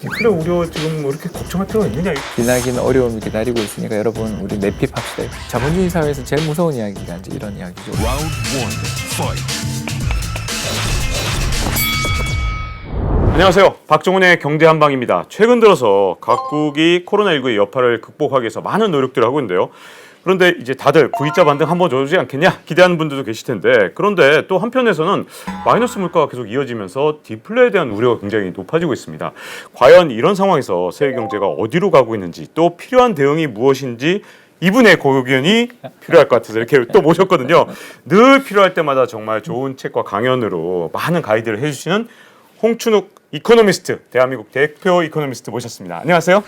디플레 우려 지금 뭐 이렇게 걱정할 필요가 있느냐? 기나긴 어려움이 기다리고 있으니까 여러분 우리 내핍합시다. 자본주의 사회에서 제일 무서운 이야기가 이제 이런 이야기죠. 안녕하세요. 박종훈의 경제 한방입니다. 최근 들어서 각국이 코로나19의 여파를 극복하기 위해서 많은 노력들을 하고 있는데요. 그런데 이제 다들 V자 반등 한번 줘주지 않겠냐 기대하는 분들도 계실 텐데, 그런데 또 한편에서는 마이너스 물가가 계속 이어지면서 디플레에 대한 우려가 굉장히 높아지고 있습니다. 과연 이런 상황에서 세계 경제가 어디로 가고 있는지, 또 필요한 대응이 무엇인지 이분의 고견이 필요할 것 같아서 이렇게 또 모셨거든요. 늘 필요할 때마다 정말 좋은 책과 강연으로 많은 가이드를 해주시는 홍춘욱 이코노미스트, 대한민국 대표 이코노미스트 모셨습니다. 안녕하세요.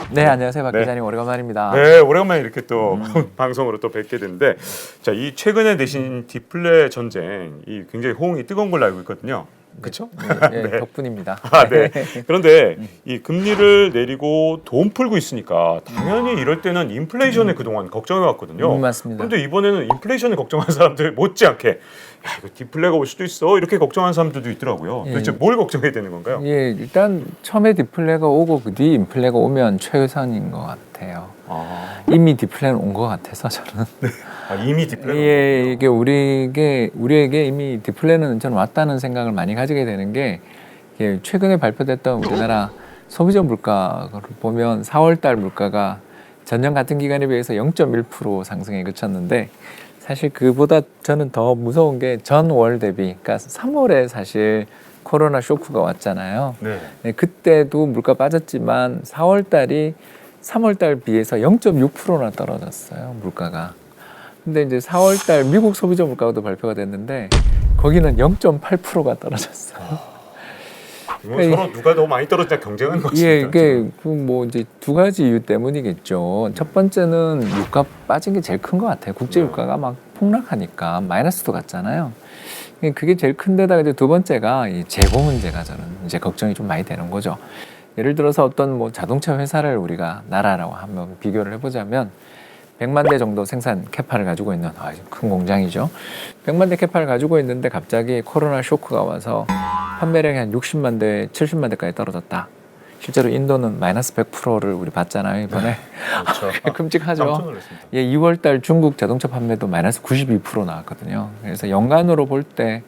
네, 안녕하세요. 박 기자님. 오래간만입니다. 네, 오래간만에 이렇게 또 방송으로 또 뵙게 됐는데, 자, 이 최근에 내신 디플레 전쟁, 이 굉장히 호응이 뜨거운 걸로 알고 있거든요. 그렇죠? 네, 네, 덕분입니다. 아, 네. 그런데 이 금리를 내리고 돈 풀고 있으니까 당연히 이럴 때는 인플레이션에 그동안 걱정해 왔거든요. 맞습니다. 그런데 이번에는 인플레이션에 걱정하는 사람들 못지않게 야, 이거 디플레가 올 수도 있어 이렇게 걱정하는 사람들도 있더라고요. 도대체 뭘 걱정해야 되는 건가요? 예, 일단 처음에 디플레가 오고 그 뒤에 인플레가 오면 최선인 것 같아요. 이미 디플레는 온 것 같아서 저는. 네. 이미 디플레가 예, 이게 우리에게 이미 디플레는 저는 왔다는 생각을 많이 가지게 되는 게, 예, 최근에 발표됐던 우리나라 소비자 물가를 보면 4월달 물가가 전년 같은 기간에 비해서 0.1% 상승에 그쳤는데, 사실 그보다 저는 더 무서운 게 전월 대비, 그러니까 3월에 사실 코로나 쇼크가 왔잖아요. 네. 네, 그때도 물가 빠졌지만 4월달이 3월달 비해서 0.6%나 떨어졌어요, 물가가. 근데 이제 4월달 미국 소비자 물가도 발표가 됐는데 거기는 0.8%가 떨어졌어요. 이건 서로 누가 더 많이 떨어지냐 경쟁하는 것입니다. 예, 이게 뭐 이제 두 가지 이유 때문이겠죠. 첫 번째는 유가 빠진 게 제일 큰 것 같아요. 국제 유가가 막 폭락하니까 마이너스도 갔잖아요. 그게 제일 큰데다가 이제 두 번째가 이 재고 문제가 저는 이제 걱정이 좀 많이 되는 거죠. 예를 들어서 어떤 뭐 자동차 회사를 우리가 나라라고 한번 비교를 해보자면 100만 대 정도 생산 캐파를 가지고 있는 아주 큰 공장이죠. 100만 대 캐파를 가지고 있는데 갑자기 코로나 쇼크가 와서 판매량이 한 60만 대, 70만 대까지 떨어졌다. 실제로 인도는 마이너스 100%를 우리 봤잖아요, 이번에. 그렇죠. 끔찍하죠. 깜짝 놀랐습니다. 예, 2월 달 중국 자동차 판매도 마이너스 92% 나왔거든요. 그래서 연간으로 볼 때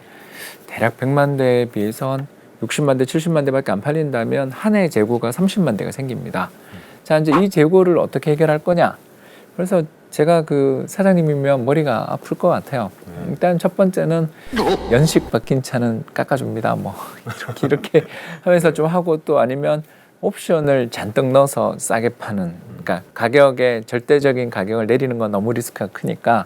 대략 100만 대에 비해선 60만 대, 70만 대밖에 안 팔린다면 한 해 재고가 30만 대가 생깁니다. 자, 이제 이 재고를 어떻게 해결할 거냐? 그래서 제가 그 사장님이면 머리가 아플 것 같아요. 일단 첫 번째는 연식 박힌 차는 깎아줍니다. 뭐 이렇게 하면서 좀 하고, 또 아니면 옵션을 잔뜩 넣어서 싸게 파는, 그러니까 가격에 절대적인 가격을 내리는 건 너무 리스크가 크니까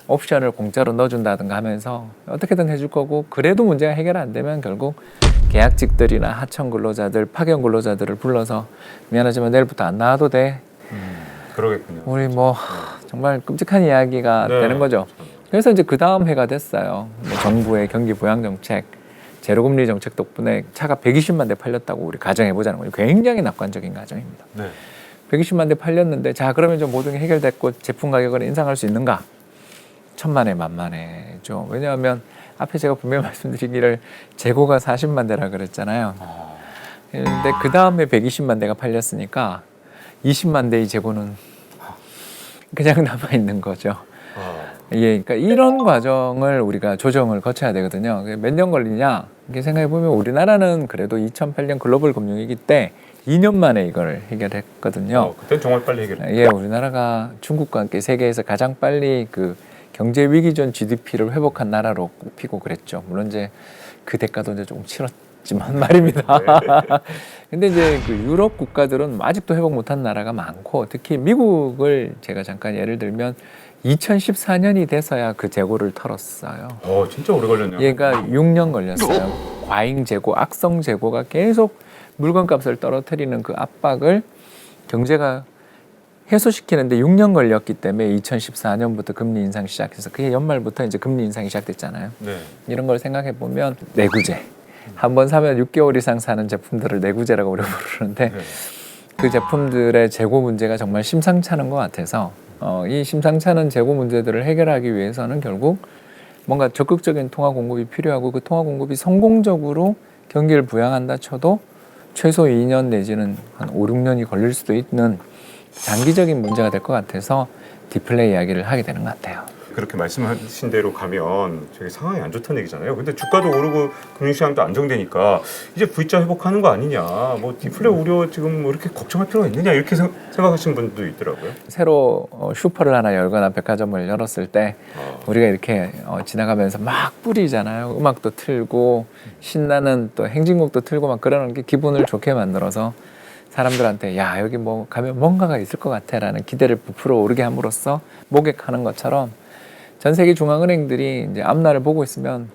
옵션을 공짜로 넣어준다든가 하면서 어떻게든 해줄 거고, 그래도 문제가 해결 안 되면 결국 계약직들이나 하청 근로자들, 파견 근로자들을 불러서 미안하지만 내일부터 안 나와도 돼. 그러겠군요. 우리 뭐 정말 끔찍한 이야기가 되는 거죠. 그래서 이제 그 다음 해가 됐어요. 뭐 정부의 경기 부양 정책, 제로금리 정책 덕분에 차가 120만 대 팔렸다고 우리 가정해 보자는 거예요. 굉장히 낙관적인 가정입니다. 네. 120만 대 팔렸는데, 자, 그러면 좀 모든 게 해결됐고 제품 가격을 인상할 수 있는가? 천만에 만만해죠. 왜냐하면 앞에 제가 분명히 말씀드리기를 재고가 40만 대라 그랬잖아요. 그런데 그 다음에 120만 대가 팔렸으니까 20만 대의 재고는 그냥 남아 있는 거죠. 예, 그러니까 이런 과정을 우리가 조정을 거쳐야 되거든요. 몇 년 걸리냐? 이렇게 생각해 보면 우리나라는 그래도 2008년 글로벌 금융위기 때 2년 만에 이걸 해결했거든요. 그때 정말 빨리 해결했어요. 예, 우리나라가 중국과 함께 세계에서 가장 빨리 그 경제 위기 전 GDP를 회복한 나라로 꼽히고 그랬죠. 물론 이제 그 대가도 이제 조금 치렀지만 말입니다. 근데 이제 그 유럽 국가들은 아직도 회복 못한 나라가 많고, 특히 미국을 제가 잠깐 예를 들면 2014년이 돼서야 그 재고를 털었어요. 진짜 오래 걸렸네요. 얘가 6년 걸렸어요. 과잉 재고, 악성 재고가 계속 물건값을 떨어뜨리는 그 압박을 경제가 해소시키는데 6년 걸렸기 때문에 2014년부터 금리 인상 시작해서 그게 연말부터 이제 금리 인상이 시작됐잖아요. 네. 이런 걸 생각해 보면 내구재. 한 번 사면 6개월 이상 사는 제품들을 내구재라고 우리가 부르는데, 그 제품들의 재고 문제가 정말 심상찮은 것 같아서 이 심상찮은 재고 문제들을 해결하기 위해서는 결국 뭔가 적극적인 통화 공급이 필요하고 그 통화 공급이 성공적으로 경기를 부양한다 쳐도 최소 2년 내지는 한 5, 6년이 걸릴 수도 있는 장기적인 문제가 될 것 같아서 디플레이 이야기를 하게 되는 것 같아요. 그렇게 말씀하신 대로 가면 저기 상황이 안 좋다는 얘기잖아요. 근데 주가도 오르고 금융시장도 안정되니까 이제 V자 회복하는 거 아니냐, 뭐 디플레 우려 지금 뭐 이렇게 걱정할 필요가 있느냐 이렇게 생각하시는 분도 있더라고요. 새로 슈퍼를 하나 열거나 백화점을 열었을 때 우리가 이렇게 지나가면서 막 뿌리잖아요. 음악도 틀고 신나는 또 행진곡도 틀고 막 그러는 게 기분을 좋게 만들어서 사람들한테 야 여기 뭐 가면 뭔가가 있을 것 같아라는 기대를 부풀어 오르게 함으로써 목액하는 것처럼 전 세계 중앙은행들이 이제 앞날을 보고 있으면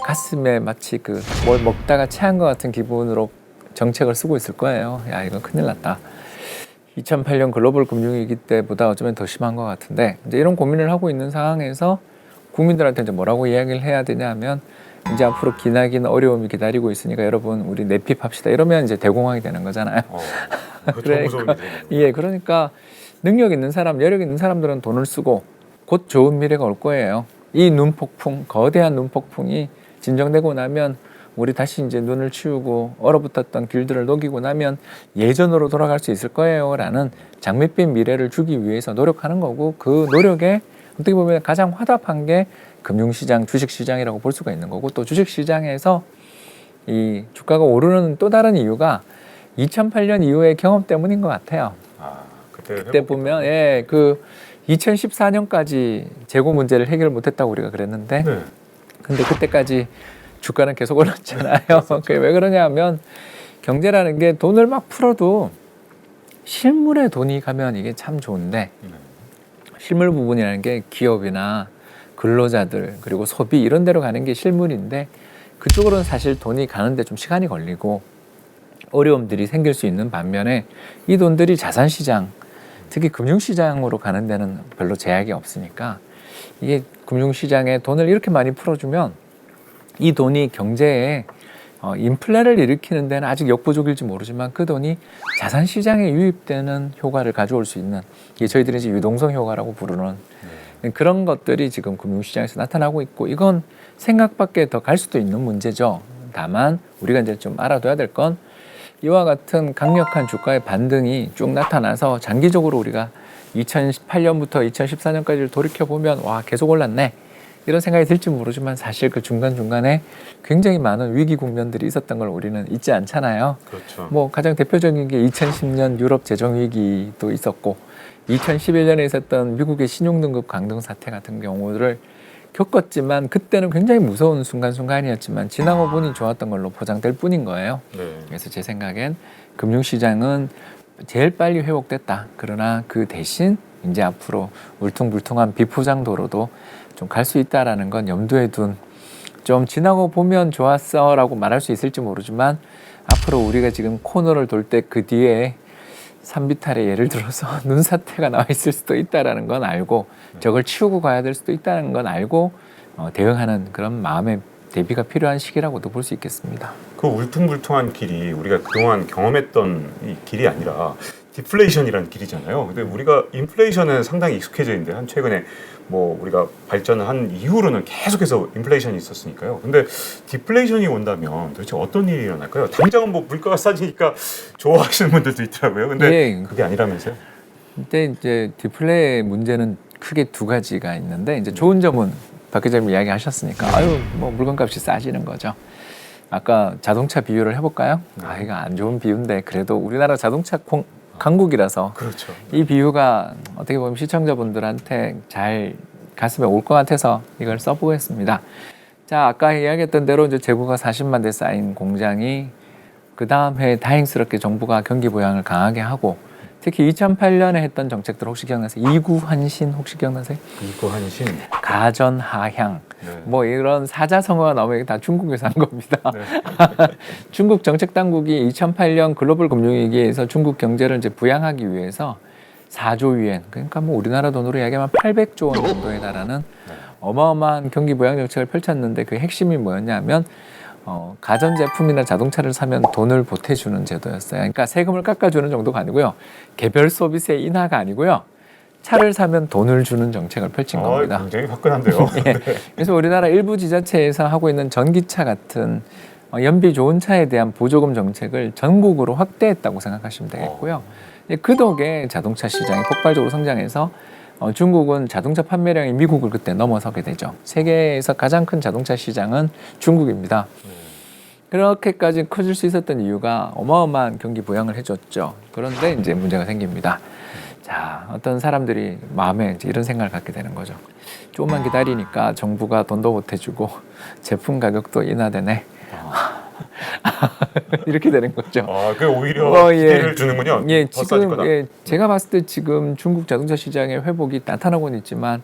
가슴에 마치 그 뭘 먹다가 체한 것 같은 기분으로 정책을 쓰고 있을 거예요. 야 이거 큰일 났다. 2008년 글로벌 금융위기 때보다 어쩌면 더 심한 것 같은데 이제 이런 고민을 하고 있는 상황에서 국민들한테 이제 뭐라고 이야기를 해야 되냐 하면 이제 앞으로 기나긴 어려움이 기다리고 있으니까 여러분 우리 내핍합시다 이러면 이제 대공황이 되는 거잖아요. 그러니까, 예, 그러니까 능력 있는 사람, 여력 있는 사람들은 돈을 쓰고 곧 좋은 미래가 올 거예요. 이 눈폭풍, 거대한 눈폭풍이 진정되고 나면 우리 다시 이제 눈을 치우고 얼어붙었던 길들을 녹이고 나면 예전으로 돌아갈 수 있을 거예요라는 장밋빛 미래를 주기 위해서 노력하는 거고 그 노력에 어떻게 보면 가장 화답한 게 금융시장, 주식시장이라고 볼 수가 있는 거고 또 주식시장에서 이 주가가 오르는 또 다른 이유가 2008년 이후의 경험 때문인 것 같아요. 그때 보면 예, 그 2014년까지 재고 문제를 해결 못했다고 우리가 그랬는데 네. 근데 그때까지 주가는 계속 올랐잖아요. 그게 왜 그러냐면 경제라는 게 돈을 막 풀어도 실물에 돈이 가면 이게 참 좋은데 실물 부분이라는 게 기업이나 근로자들 그리고 소비 이런 데로 가는 게 실물인데 그쪽으로는 사실 돈이 가는데 좀 시간이 걸리고 어려움들이 생길 수 있는 반면에 이 돈들이 자산시장 특히 금융시장으로 가는 데는 별로 제약이 없으니까 이게 금융시장에 돈을 이렇게 많이 풀어주면 이 돈이 경제에 인플레를 일으키는 데는 아직 역부족일지 모르지만 그 돈이 자산시장에 유입되는 효과를 가져올 수 있는 이게 저희들이 이제 유동성 효과라고 부르는 그런 것들이 지금 금융시장에서 나타나고 있고 이건 생각밖에 더 갈 수도 있는 문제죠. 다만 우리가 이제 좀 알아둬야 될 건 이와 같은 강력한 주가의 반등이 쭉 나타나서 장기적으로 우리가 2008년부터 2014년까지를 돌이켜보면 와 계속 올랐네 이런 생각이 들지 모르지만 사실 그 중간중간에 굉장히 많은 위기 국면들이 있었던 걸 우리는 잊지 않잖아요. 그렇죠. 뭐 가장 대표적인 게 2010년 유럽 재정위기도 있었고 2011년에 있었던 미국의 신용등급 강등 사태 같은 경우를 겪었지만 그때는 굉장히 무서운 순간순간이었지만 지나고 보니 좋았던 걸로 포장될 뿐인 거예요. 네. 그래서 제 생각엔 금융시장은 제일 빨리 회복됐다. 그러나 그 대신 이제 앞으로 울퉁불퉁한 비포장도로도 좀 갈 수 있다라는 건 염두에 둔 좀 지나고 보면 좋았어라고 말할 수 있을지 모르지만 앞으로 우리가 지금 코너를 돌 때 그 뒤에 산비탈에 예를 들어서 눈사태가 나와 있을 수도 있다라는 건 알고 저걸 치우고 가야 될 수도 있다는 건 알고 대응하는 그런 마음의 대비가 필요한 시기라고도 볼 수 있겠습니다. 그 울퉁불퉁한 길이 우리가 그동안 경험했던 이 길이 아니라 디플레이션이라는 길이잖아요. 근데 우리가 인플레이션은 상당히 익숙해져 있는데 한 최근에 뭐 우리가 발전을 한 이후로는 계속해서 인플레이션이 있었으니까요. 근데 디플레이션이 온다면 도대체 어떤 일이 일어날까요? 당장은 뭐 물가가 싸지니까 좋아하시는 분들도 있더라고요. 근데 예. 그게 아니라면서요? 근데 이제 디플레이 문제는 크게 두 가지가 있는데 이제 좋은 점은 박 기자님 이야기하셨으니까 아유 뭐 물건값이 싸지는 거죠. 아까 자동차 비유를 해볼까요? 아 이거 안 좋은 비유인데 그래도 우리나라 자동차 강국이라서 그렇죠. 이 비유가 어떻게 보면 시청자분들한테 잘 가슴에 올 것 같아서 이걸 써보겠습니다. 자 아까 이야기했던 대로 이제 재고가 40만 대 쌓인 공장이 그 다음 해에 다행스럽게 정부가 경기 부양을 강하게 하고 특히 2008년에 했던 정책들 혹시 기억나세요? 이구환신 혹시 기억나세요? 이구환신. 가전하향. 네. 뭐 이런 사자성어가 나오면 이게 다 중국에서 한 겁니다. 네. 중국 정책 당국이 2008년 글로벌 금융위기에서 중국 경제를 이제 부양하기 위해서 4조 위엔 그러니까 뭐 우리나라 돈으로 이야기하면 800조 원 정도에 달하는 어마어마한 경기 부양 정책을 펼쳤는데 그 핵심이 뭐였냐면 가전제품이나 자동차를 사면 돈을 보태주는 제도였어요. 그러니까 세금을 깎아주는 정도가 아니고요. 개별 소비세 인하가 아니고요. 차를 사면 돈을 주는 정책을 펼친 겁니다. 굉장히 화끈한데요. 예. 그래서 우리나라 일부 지자체에서 하고 있는 전기차 같은 연비 좋은 차에 대한 보조금 정책을 전국으로 확대했다고 생각하시면 되겠고요. 그 덕에 자동차 시장이 폭발적으로 성장해서 중국은 자동차 판매량이 미국을 그때 넘어서게 되죠. 세계에서 가장 큰 자동차 시장은 중국입니다. 그렇게까지 커질 수 있었던 이유가 어마어마한 경기 부양을 해줬죠. 그런데 이제 문제가 생깁니다. 자, 어떤 사람들이 마음에 이제 이런 생각을 갖게 되는 거죠. 조금만 기다리니까 정부가 돈도 못 해주고 제품 가격도 인하되네. 이렇게 되는 거죠. 그 오히려 기회를 주는군요. 예, 지금 제가 봤을 때 지금 중국 자동차 시장의 회복이 나타나고는 있지만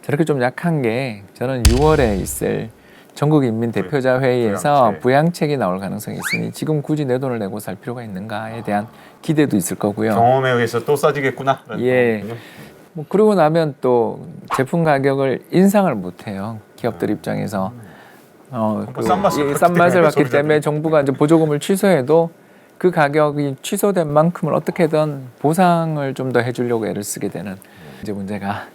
저렇게 좀 약한 게 저는 6월에 있을 전국인민 대표자 회의에서 부양책이 나올 가능성이 있으니 지금 굳이 내 돈을 내고 살 필요가 있는가에 대한 기대도 있을 거고요. 경험에 의해서 또 싸지겠구나. 예. 뭐 그러고 나면 또 제품 가격을 인상을 못 해요. 기업들 입장에서 싼 맛을 받기 때문에 정부가 이제 보조금을 취소해도 그 가격이 취소된 만큼을 어떻게든 보상을 좀 더 해주려고 애를 쓰게 되는 이제 문제가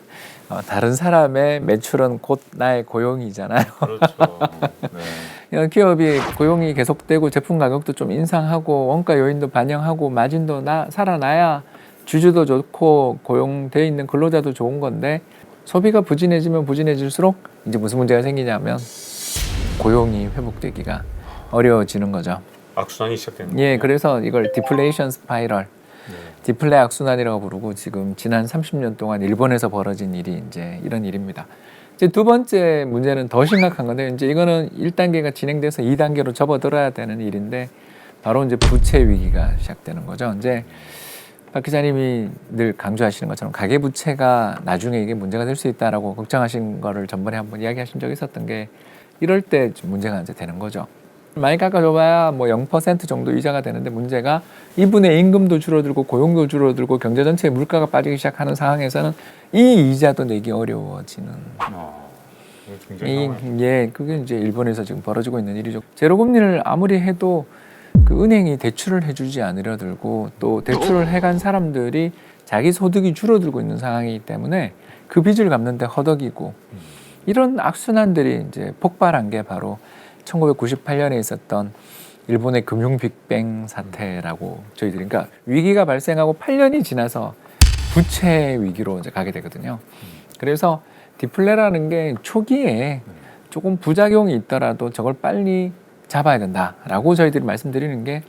다른 사람의 매출은 곧 나의 고용이잖아요. 그렇죠. 네. 기업이 고용이 계속되고 제품 가격도 좀 인상하고 원가 요인도 반영하고 마진도 살아나야 주주도 좋고 고용돼 있는 근로자도 좋은 건데 소비가 부진해지면 부진해질수록 이제 무슨 문제가 생기냐면 고용이 회복되기가 어려워지는 거죠. 악순환이 시작되는 거예요. 예, 그래서 이걸 디플레이션 스파이럴, 디플레 악순환이라고 부르고 지금 지난 30년 동안 일본에서 벌어진 일이 이제 이런 일입니다. 이제 두 번째 문제는 더 심각한 건데 이제 이거는 1단계가 진행돼서 2단계로 접어들어야 되는 일인데 바로 이제 부채 위기가 시작되는 거죠. 이제 박 기자님이 늘 강조하시는 것처럼 가계 부채가 나중에 이게 문제가 될 수 있다라고 걱정하신 거를 전번에 한번 이야기하신 적이 있었던 게 이럴 때 문제가 이제 되는 거죠. 많이 깎아줘봐야 뭐 0% 정도 이자가 되는데 문제가 이분의 임금도 줄어들고 고용도 줄어들고 경제 전체의 물가가 빠지기 시작하는 상황에서는 이 이자도 내기 어려워지는. 그게 이제 일본에서 지금 벌어지고 있는 일이죠. 제로금리를 아무리 해도 그 은행이 대출을 해주지 않으려 들고 또 대출을 해간 사람들이 자기 소득이 줄어들고 있는 상황이기 때문에 그 빚을 갚는데 허덕이고 이런 악순환들이 이제 폭발한 게 바로 1998년에 있었던 일본의 금융 빅뱅 사태라고 저희들이 그러니까 위기가 발생하고 8년이 지나서 부채 위기로 이제 가게 되거든요. 그래서 디플레라는 게 초기에 조금 부작용이 있더라도 저걸 빨리 잡아야 된다라고 저희들이 말씀드리는 게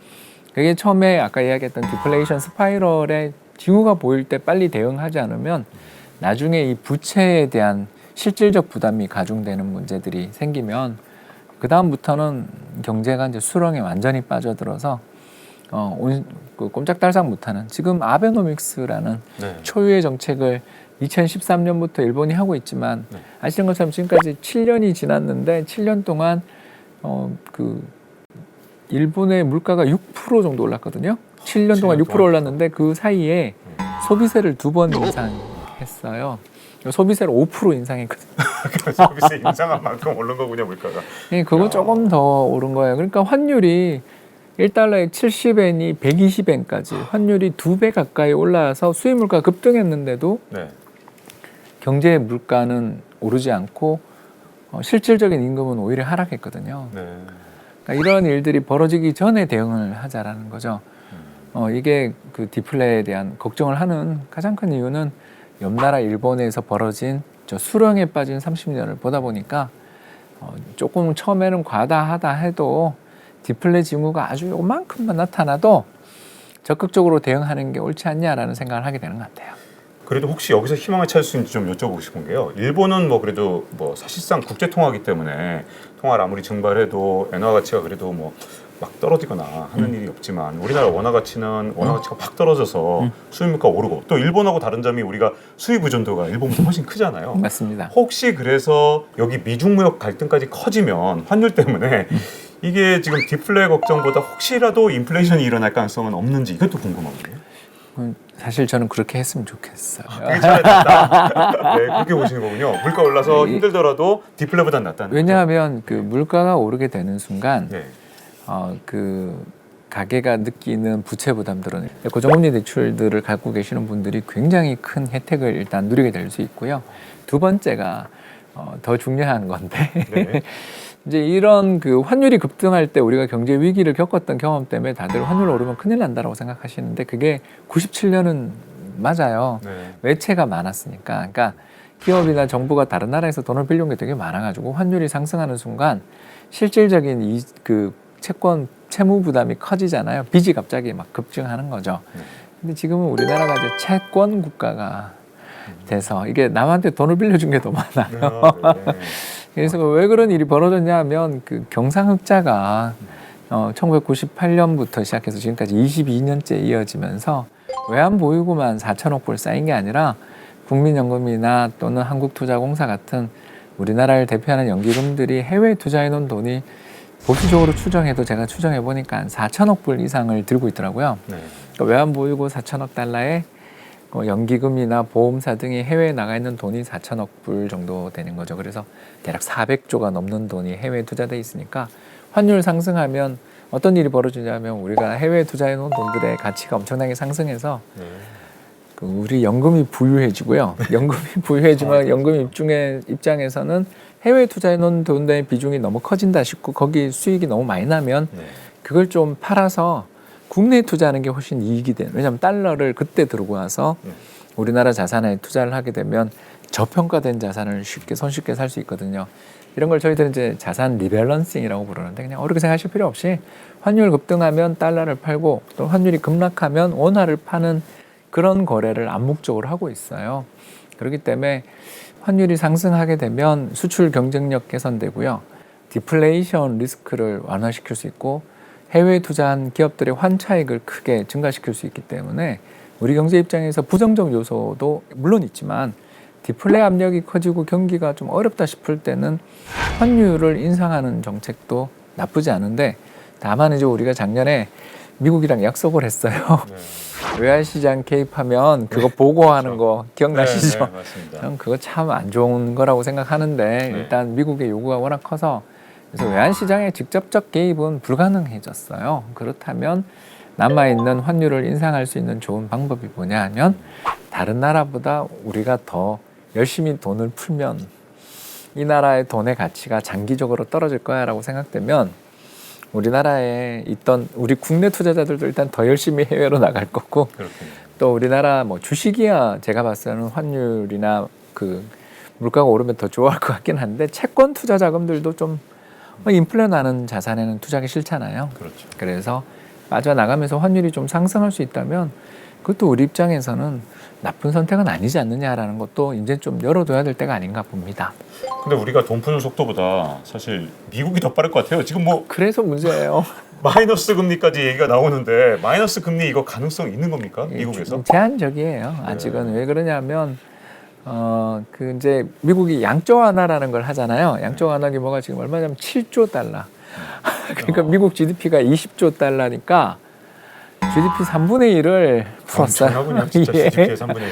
그게 처음에 아까 이야기했던 디플레이션 스파이럴의 징후가 보일 때 빨리 대응하지 않으면 나중에 이 부채에 대한 실질적 부담이 가중되는 문제들이 생기면 그 다음부터는 경제가 이제 수렁에 완전히 빠져들어서 꼼짝달싹 못하는 지금 아베노믹스라는 초유의 정책을 2013년부터 일본이 하고 있지만 아시는 것처럼 지금까지 7년이 지났는데 7년 동안 일본의 물가가 6% 정도 올랐거든요. 7년 동안 6% 올랐는데 그 사이에 소비세를 2번 인상했어요. 소비세를 5% 인상했거든요. 소비세 인상한 만큼 오른 거군요, 물가가. 네, 그거 조금 더 오른 거예요. 그러니까 환율이 1달러에 70엔이 120엔까지 환율이 2배 가까이 올라서 수입 물가 급등했는데도 경제의 물가는 오르지 않고 실질적인 임금은 오히려 하락했거든요. 그러니까 이런 일들이 벌어지기 전에 대응을 하자라는 거죠. 이게 그 디플레에 대한 걱정을 하는 가장 큰 이유는 옆 나라 일본에서 벌어진 저 수렁에 빠진 30년을 보다 보니까 조금 처음에는 과다하다 해도 디플레 징후가 아주 요만큼만 나타나도 적극적으로 대응하는 게 옳지 않냐라는 생각을 하게 되는 것 같아요. 그래도 혹시 여기서 희망을 찾을 수 있는지 좀 여쭤보고 싶은 게요. 일본은 뭐 그래도 뭐 사실상 국제 통화이기 때문에 통화를 아무리 증발해도 엔화 가치가 그래도 뭐 막 떨어지거나 하는 일이 없지만 우리나라 원화 가치는 원화 가치가 팍 떨어져서 수입 물가 오르고 또 일본하고 다른 점이 우리가 수입 의존도가 일본보다 훨씬 크잖아요. 맞습니다. 혹시 그래서 여기 미중 무역 갈등까지 커지면 환율 때문에 이게 지금 디플레 걱정보다 혹시라도 인플레이션이 일어날 가능성은 없는지 이것도 궁금하거든요. 사실 저는 그렇게 했으면 좋겠어요. 그게 차라리 낫다. 네, 그렇게 보시는 거군요. 물가 올라서 힘들더라도 디플레보단 낫다는. 왜냐하면 그 물가가 오르게 되는 순간 네. 가계가 느끼는 부채 부담들은 고정금리 대출들을 갖고 계시는 분들이 굉장히 큰 혜택을 일단 누리게 될 수 있고요. 두 번째가 더 중요한 건데 네. 이제 이런 그 환율이 급등할 때 우리가 경제 위기를 겪었던 경험 때문에 다들 환율 오르면 큰일 난다라고 생각하시는데 그게 97년은 맞아요. 네. 외채가 많았으니까. 그러니까 기업이나 정부가 다른 나라에서 돈을 빌려온 게 되게 많아가지고 환율이 상승하는 순간 실질적인 그 채권 채무 부담이 커지잖아요. 빚이 갑자기 막 급증하는 거죠. 근데 지금은 우리나라가 이제 채권 국가가 돼서 이게 남한테 돈을 빌려준 게 더 많아요. 네. 그래서 왜 그런 일이 벌어졌냐 하면 그 경상흑자가 1998년부터 시작해서 지금까지 22년째 이어지면서 외환보유고만 4천억 불 쌓인 게 아니라 국민연금이나 또는 한국투자공사 같은 우리나라를 대표하는 연기금들이 해외에 투자해 놓은 돈이 보수적으로 추정해도 제가 추정해 보니까 한 4천억 불 이상을 들고 있더라고요. 네. 그러니까 외환보유고 4천억 달러에 연기금이나 보험사 등이 해외에 나가 있는 돈이 4천억 불 정도 되는 거죠. 그래서 대략 400조가 넘는 돈이 해외에 투자돼 있으니까 환율 상승하면 어떤 일이 벌어지냐면 우리가 해외에 투자해 놓은 돈들의 가치가 엄청나게 상승해서 네. 그 우리 연금이 부유해지고요. 연금이 부유해지면 연금 입장에서는 해외에 투자해 놓은 돈의 비중이 너무 커진다 싶고 거기 수익이 너무 많이 나면 네. 그걸 좀 팔아서 국내에 투자하는 게 훨씬 이익이 돼요. 왜냐하면 달러를 그때 들고 와서 우리나라 자산에 투자를 하게 되면 저평가된 자산을 손쉽게 살 수 있거든요. 이런 걸 저희들은 이제 자산 리밸런싱이라고 부르는데 그냥 어렵게 생각하실 필요 없이 환율 급등하면 달러를 팔고 또 환율이 급락하면 원화를 파는 그런 거래를 암묵적으로 하고 있어요. 그렇기 때문에 환율이 상승하게 되면 수출 경쟁력 개선되고요. 디플레이션 리스크를 완화시킬 수 있고 해외에 투자한 기업들의 환차익을 크게 증가시킬 수 있기 때문에 우리 경제 입장에서 부정적 요소도 물론 있지만 디플레 압력이 커지고 경기가 좀 어렵다 싶을 때는 환율을 인상하는 정책도 나쁘지 않은데 다만 이제 우리가 작년에 미국이랑 약속을 했어요. 네. 외환시장 개입하면 그거 보고하는 거 기억나시죠? 네, 맞습니다. 저는 그거 참 안 좋은 거라고 생각하는데 일단 미국의 요구가 워낙 커서 그래서 외환시장의 직접적 개입은 불가능해졌어요. 그렇다면 남아있는 환율을 인상할 수 있는 좋은 방법이 뭐냐 하면 다른 나라보다 우리가 더 열심히 돈을 풀면 이 나라의 돈의 가치가 장기적으로 떨어질 거야 라고 생각되면 우리나라에 있던 우리 국내 투자자들도 일단 더 열심히 해외로 나갈 거고 그렇군요. 또 우리나라 뭐 주식이야 제가 봤을 때는 환율이나 그 물가가 오르면 더 좋아할 것 같긴 한데 채권 투자 자금들도 좀 인플레 나는 자산에는 투자하기 싫잖아요. 그렇죠. 그래서 빠져나가면서 환율이 좀 상승할 수 있다면 그것도 우리 입장에서는 나쁜 선택은 아니지 않느냐라는 것도 이제 좀 열어둬야 될 때가 아닌가 봅니다. 근데 우리가 돈 푸는 속도보다 사실 미국이 더 빠를 것 같아요. 지금 뭐 그래서 문제예요. 마이너스 금리까지 얘기가 나오는데 마이너스 금리 이거 가능성 있는 겁니까? 미국에서? 제한적이에요. 아직은 왜 그러냐면 그 이제 미국이 양적 완화라는 걸 하잖아요. 양적 완화 규모가 지금 얼마냐면 7조 달러. 그러니까 미국 GDP가 20조 달러니까 GDP 3분의 1을 풀었어요. 엄청나군요. 진짜 GDP의 3분의 1.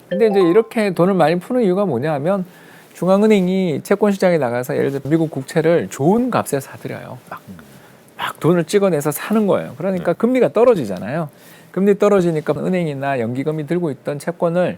근데 이제 이렇게 돈을 많이 푸는 이유가 뭐냐 하면 중앙은행이 채권 시장에 나가서 예를 들어 미국 국채를 좋은 값에 사들여요. 막 돈을 찍어내서 사는 거예요. 그러니까 금리가 떨어지잖아요. 금리 떨어지니까 은행이나 연기금이 들고 있던 채권을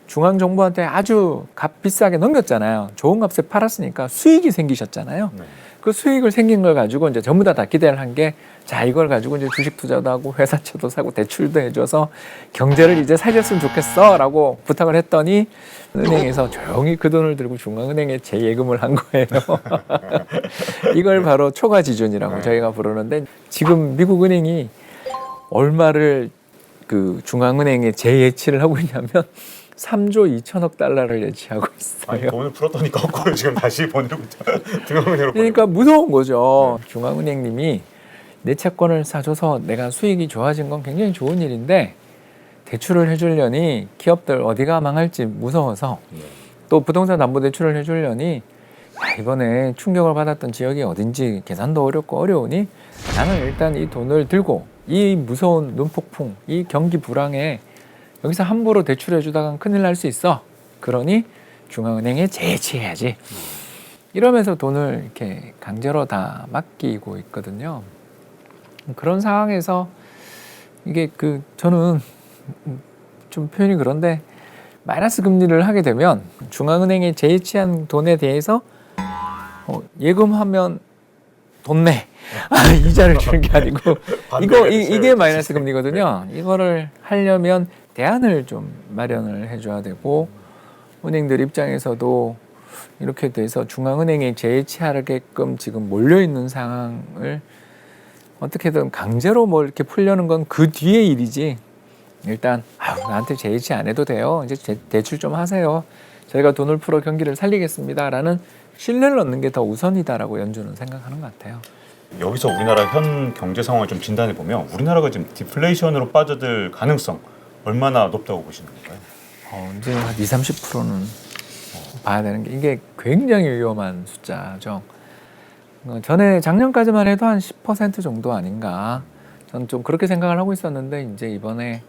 중앙정부한테 아주 값 비싸게 넘겼잖아요. 좋은 값에 팔았으니까 수익이 생기셨잖아요. 네. 그 수익을 생긴 걸 가지고 이제 전부 다 기대를 한 게 자 이걸 가지고 이제 주식 투자도 하고 회사채도 사고 대출도 해줘서 경제를 이제 살렸으면 좋겠어라고 부탁을 했더니 은행에서 조용히 그 돈을 들고 중앙은행에 재예금을 한 거예요. 이걸 바로 초과지준이라고 저희가 부르는데 지금 미국 은행이 얼마를 그 중앙은행에 재예치를 하고 있냐면 3조 2천억 달러를 예치하고 있어요. 아니 돈을 풀었더니 거꾸로 지금 다시 보내고 중앙은행으로 그러니까 무서운 거죠. 중앙은행님이 내 채권을 사줘서 내가 수익이 좋아진 건 굉장히 좋은 일인데 대출을 해주려니 기업들 어디가 망할지 무서워서 또 부동산 담보대출을 해주려니 야, 이번에 충격을 받았던 지역이 어딘지 계산도 어렵고 어려우니 나는 일단 이 돈을 들고 이 무서운 눈폭풍, 이 경기 불황에 여기서 함부로 대출해 주다간 큰일 날 수 있어. 그러니 중앙은행에 재예치해야지. 이러면서 돈을 이렇게 강제로 다 맡기고 있거든요. 그런 상황에서 이게 저는 좀 표현이 그런데 마이너스 금리를 하게 되면 중앙은행에 제시한 돈에 대해서 예금하면 돈 내. 이자를 주는 게 아니고 이게 마이너스 금리거든요. 이거를 하려면 대안을 좀 마련을 해줘야 되고 은행들 입장에서도 이렇게 돼서 중앙은행에 제치하게끔 지금 몰려 있는 상황을 어떻게든 강제로 뭐 이렇게 풀려는 건 그 뒤의 일이지. 일단 나한테 제치 안 해도 돼요. 이제 대출 좀 하세요. 저희가 돈을 풀어 경기를 살리겠습니다라는 신뢰를 얻는 게 더 우선이다라고 연준은 생각하는 것 같아요. 여기서 우리나라 현 경제 상황을 좀 진단해 보면 우리나라가 지금 디플레이션으로 빠져들 가능성 얼마나 높다고 보시는 건가요? 이제 한 20-30%는 봐야 되는 게 이게 굉장히 위험한 숫자죠. 전에 작년까지만 해도 한 10% 정도 아닌가. 저는 좀 그렇게 생각을 하고 있었는데 이제 이번에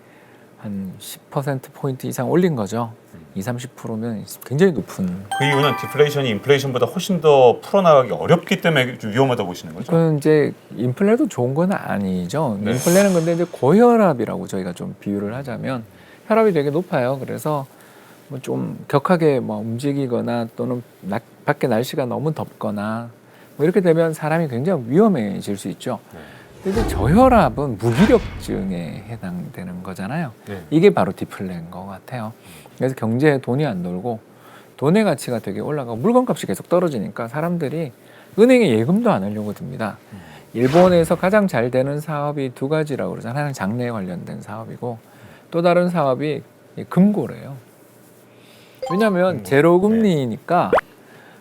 한 10%포인트 이상 올린 거죠. 20-30%면 굉장히 높은. 그 이유는 디플레이션이 인플레이션보다 훨씬 더 풀어나가기 어렵기 때문에 좀 위험하다고 보시는 거죠? 그건 이제 인플레도 좋은 건 아니죠. 네. 인플레는 근데 이제 고혈압이라고 저희가 좀 비유를 하자면 혈압이 되게 높아요. 그래서 뭐 좀 격하게 뭐 움직이거나 또는 밖에 날씨가 너무 덥거나 뭐 이렇게 되면 사람이 굉장히 위험해질 수 있죠. 네. 근데 저혈압은 무기력증에 해당되는 거잖아요. 네. 이게 바로 디플레인 것 같아요. 그래서 경제에 돈이 안 돌고 돈의 가치가 되게 올라가고 물건값이 계속 떨어지니까 사람들이 은행에 예금도 안 하려고 듭니다. 일본에서 가장 잘 되는 사업이 두 가지라고 그러잖아요. 하나는 장래에 관련된 사업이고 또 다른 사업이 금고래요. 왜냐하면 제로 금리니까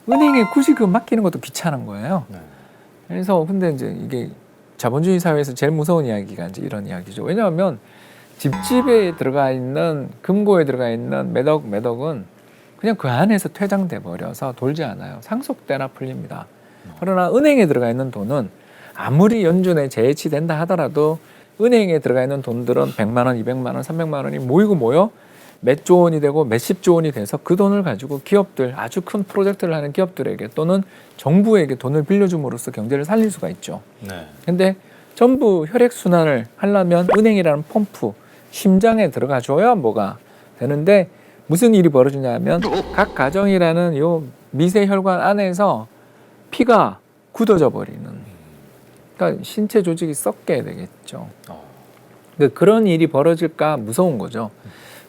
은행에 굳이 맡기는 것도 귀찮은 거예요. 네. 그래서 근데 이제 이게 자본주의 사회에서 제일 무서운 이야기가 이제 이런 이야기죠. 왜냐하면 집집에 들어가 있는 금고에 들어가 있는 매덕은 그냥 그 안에서 퇴장돼 버려서 돌지 않아요. 상속되나 풀립니다. 그러나 은행에 들어가 있는 돈은 아무리 연준에 제치된다 하더라도 은행에 들어가 있는 돈들은 100만 원, 200만 원, 300만 원이 모여 몇 조 원이 되고 몇십 조 원이 돼서 그 돈을 가지고 기업들, 아주 큰 프로젝트를 하는 기업들에게 또는 정부에게 돈을 빌려줌으로써 경제를 살릴 수가 있죠. 네. 근데 전부 혈액순환을 하려면 은행이라는 펌프, 심장에 들어가 줘야 뭐가 되는데 무슨 일이 벌어지냐면 각 가정이라는 요 미세 혈관 안에서 피가 굳어져 버리는, 그러니까 신체 조직이 썩게 되겠죠. 그러니까 그런 일이 벌어질까 무서운 거죠.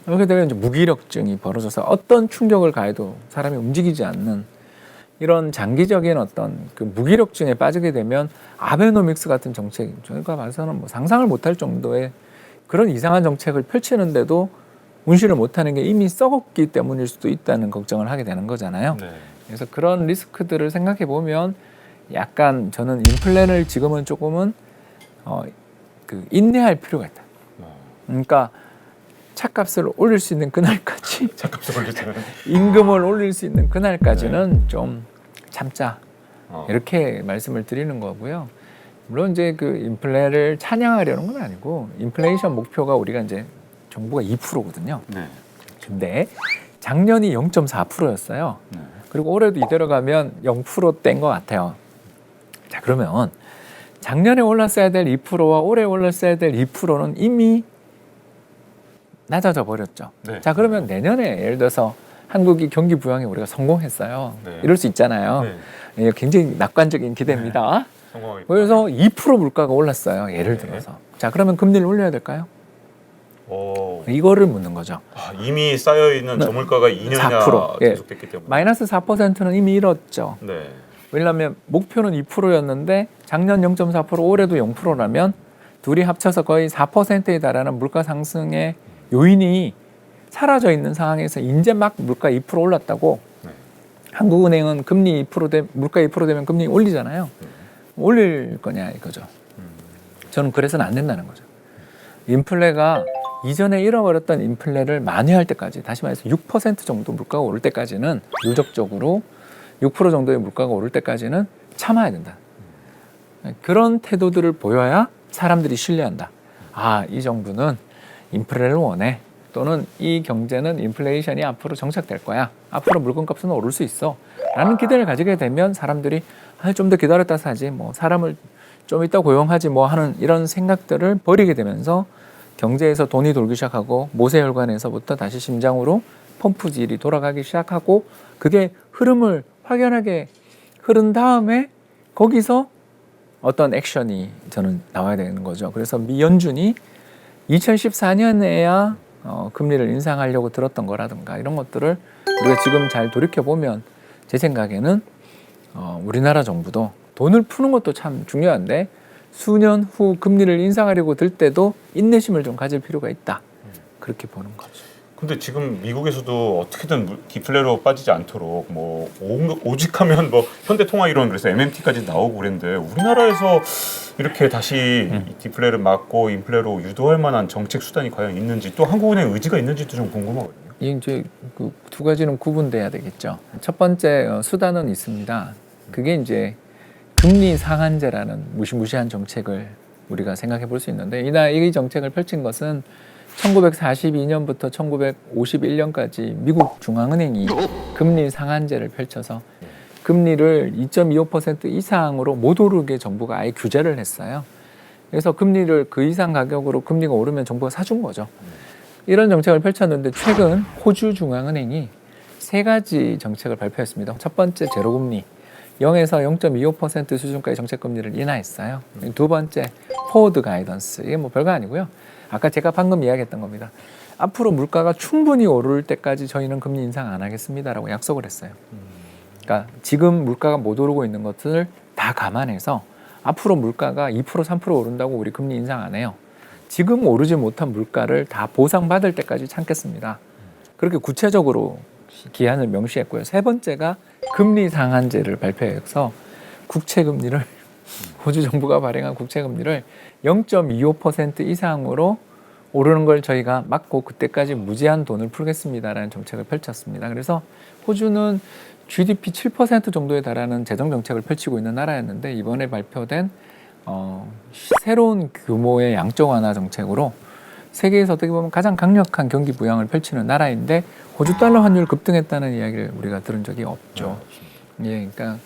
그렇게 되면 이제 무기력증이 벌어져서 어떤 충격을 가해도 사람이 움직이지 않는 이런 장기적인 어떤 그 무기력증에 빠지게 되면 아베노믹스 같은 정책, 저희가 봐서는 뭐 상상을 못할 정도의 그런 이상한 정책을 펼치는데도 운신을 못하는 게 이미 썩었기 때문일 수도 있다는 걱정을 하게 되는 거잖아요. 네. 그래서 그런 리스크들을 생각해 보면 약간 저는 인플레를 지금은 조금은 인내할 필요가 있다. 그러니까 차값을 올릴 수 있는 그날까지 차값을 올리자면 임금을 올릴 수 있는 그날까지는 좀 참자, 이렇게 말씀을 드리는 거고요. 물론 이제 그 인플레를 찬양하려는 건 아니고 인플레이션 목표가 우리가 이제 정부가 2%거든요. 네. 근데 작년이 0.4%였어요. 네. 그리고 올해도 이대로 가면 0%대인 것 같아요. 자, 그러면 작년에 올랐어야 될 2%와 올해 올랐어야 될 2%는 이미 낮아져 버렸죠. 네. 자, 그러면 내년에 예를 들어서 한국이 경기 부양에 우리가 성공했어요. 네. 이럴 수 있잖아요. 네. 굉장히 낙관적인 기대입니다. 성공하겠다. 그래서 2% 물가가 올랐어요. 예를 네. 들어서. 자, 그러면 금리를 올려야 될까요? 오. 이거를 묻는 거죠. 이미 쌓여 있는 저물가가 2년이나 4%, 예. 계속됐기 때문에. 마이너스 4%는 이미 잃었죠. 네. 왜냐하면 목표는 2%였는데 작년 0.4%, 올해도 0%라면 둘이 합쳐서 거의 4%에 달하는 물가 상승의 요인이 사라져 있는 상황에서 이제 막 물가 2% 올랐다고. 네. 한국은행은 금리 2% 물가 2% 되면 금리 올리잖아요. 올릴 거냐 이거죠. 저는 그래서는 안 된다는 거죠. 인플레가 이전에 잃어버렸던 인플레를 만회할 때까지, 다시 말해서 6% 정도 물가가 오를 때까지는 누적적으로 6% 정도의 물가가 오를 때까지는 참아야 된다. 그런 태도들을 보여야 사람들이 신뢰한다. 아, 이 정부는 인플레를 원해. 또는 이 경제는 인플레이션이 앞으로 정착될 거야. 앞으로 물건값은 오를 수 있어. 라는 기대를 가지게 되면 사람들이 좀 더 기다렸다 사지. 뭐 사람을 좀 이따 고용하지 뭐 하는 이런 생각들을 버리게 되면서 경제에서 돈이 돌기 시작하고 모세혈관에서부터 다시 심장으로 펌프질이 돌아가기 시작하고 그게 흐름을 확연하게 흐른 다음에 거기서 어떤 액션이 저는 나와야 되는 거죠. 그래서 미 연준이 2014년에야 금리를 인상하려고 들었던 거라든가 이런 것들을 우리가 지금 잘 돌이켜보면 제 생각에는 우리나라 정부도 돈을 푸는 것도 참 중요한데 수년 후 금리를 인상하려고 들 때도 인내심을 좀 가질 필요가 있다. 그렇게 보는 거죠. 근데 지금 미국에서도 어떻게든 디플레로 빠지지 않도록 뭐 오직하면 뭐 현대통화 이론 그래서 MMT까지 나오고 그랬는데 우리나라에서 이렇게 다시 디플레를 막고 인플레로 유도할 만한 정책 수단이 과연 있는지 또 한국은행 의지가 있는지도 좀 궁금하거든요. 이제 그 두 가지는 구분돼야 되겠죠. 첫 번째 수단은 있습니다. 그게 이제 금리 상한제라는 무시무시한 정책을 우리가 생각해 볼 수 있는데 이 정책을 펼친 것은 1942년부터 1951년까지 미국 중앙은행이 금리 상한제를 펼쳐서 금리를 2.25% 이상으로 못 오르게 정부가 아예 규제를 했어요. 그래서 금리를 그 이상 가격으로 금리가 오르면 정부가 사준 거죠. 이런 정책을 펼쳤는데 최근 호주 중앙은행이 세 가지 정책을 발표했습니다. 첫 번째 제로금리 0에서 0.25% 수준까지 정책금리를 인하했어요. 두 번째 포워드 가이던스 이게 뭐 별거 아니고요. 아까 제가 방금 이야기했던 겁니다. 앞으로 물가가 충분히 오를 때까지 저희는 금리 인상 안 하겠습니다라고 약속을 했어요. 그러니까 지금 물가가 못 오르고 있는 것을 다 감안해서 앞으로 물가가 2% 3% 오른다고 우리 금리 인상 안 해요. 지금 오르지 못한 물가를 다 보상받을 때까지 참겠습니다. 그렇게 구체적으로 기한을 명시했고요. 세 번째가 금리 상한제를 발표해서 국채금리를 호주 정부가 발행한 국채금리를 0.25% 이상으로 오르는 걸 저희가 막고 그때까지 무제한 돈을 풀겠습니다라는 정책을 펼쳤습니다. 그래서 호주는 GDP 7% 정도에 달하는 재정 정책을 펼치고 있는 나라였는데 이번에 발표된 새로운 규모의 양적 완화 정책으로 세계에서 어떻게 보면 가장 강력한 경기 부양을 펼치는 나라인데 호주 달러 환율 급등했다는 이야기를 우리가 들은 적이 없죠. 예, 그러니까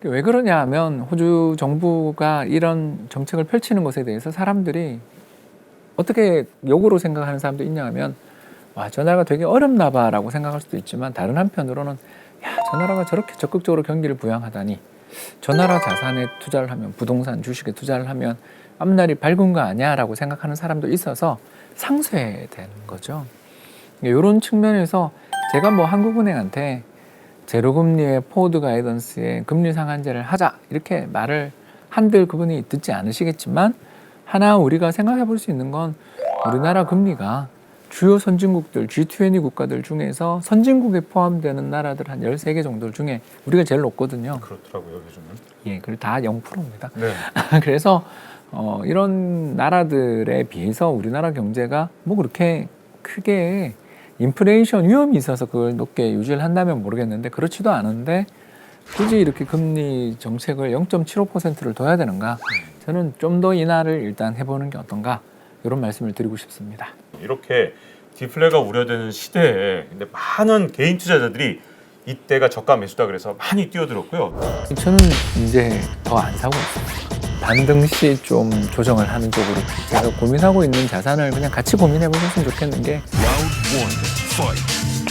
왜 그러냐 하면 호주 정부가 이런 정책을 펼치는 것에 대해서 사람들이 어떻게 역으로 생각하는 사람도 있냐 하면 와, 저 나라가 되게 어렵나 봐라고 생각할 수도 있지만 다른 한편으로는 야, 저 나라가 저렇게 적극적으로 경기를 부양하다니 저 나라 자산에 투자를 하면 부동산 주식에 투자를 하면 앞날이 밝은 거 아니야라고 생각하는 사람도 있어서 상쇄되는 거죠. 이런 측면에서 제가 뭐 한국은행한테 제로금리의 포워드 가이던스에 금리 상한제를 하자 이렇게 말을 한들 그분이 듣지 않으시겠지만 하나 우리가 생각해 볼 수 있는 건 우리나라 금리가 주요 선진국들 G20 국가들 중에서 선진국에 포함되는 나라들 한 13개 정도 중에 우리가 제일 높거든요. 그렇더라고요, 요즘은. 예, 그리고 다 0%입니다. 네. 그래서 이런 나라들에 비해서 우리나라 경제가 뭐 그렇게 크게 인플레이션 위험이 있어서 그걸 높게 유지를 한다면 모르겠는데 그렇지도 않은데 굳이 이렇게 금리 정책을 0.75%를 둬야 되는가? 저는 좀 더 인하를 일단 해보는 게 어떤가? 이런 말씀을 드리고 싶습니다. 이렇게 디플레가 우려되는 시대에 근데 많은 개인 투자자들이 이때가 저가 매수다 그래서 많이 뛰어들었고요. 저는 이제 더 안 사고 있습니다. 반등 시 좀 조정을 하는 쪽으로 제가 고민하고 있는 자산을 그냥 같이 고민해 보셨으면 좋겠는 게 Round one, fight.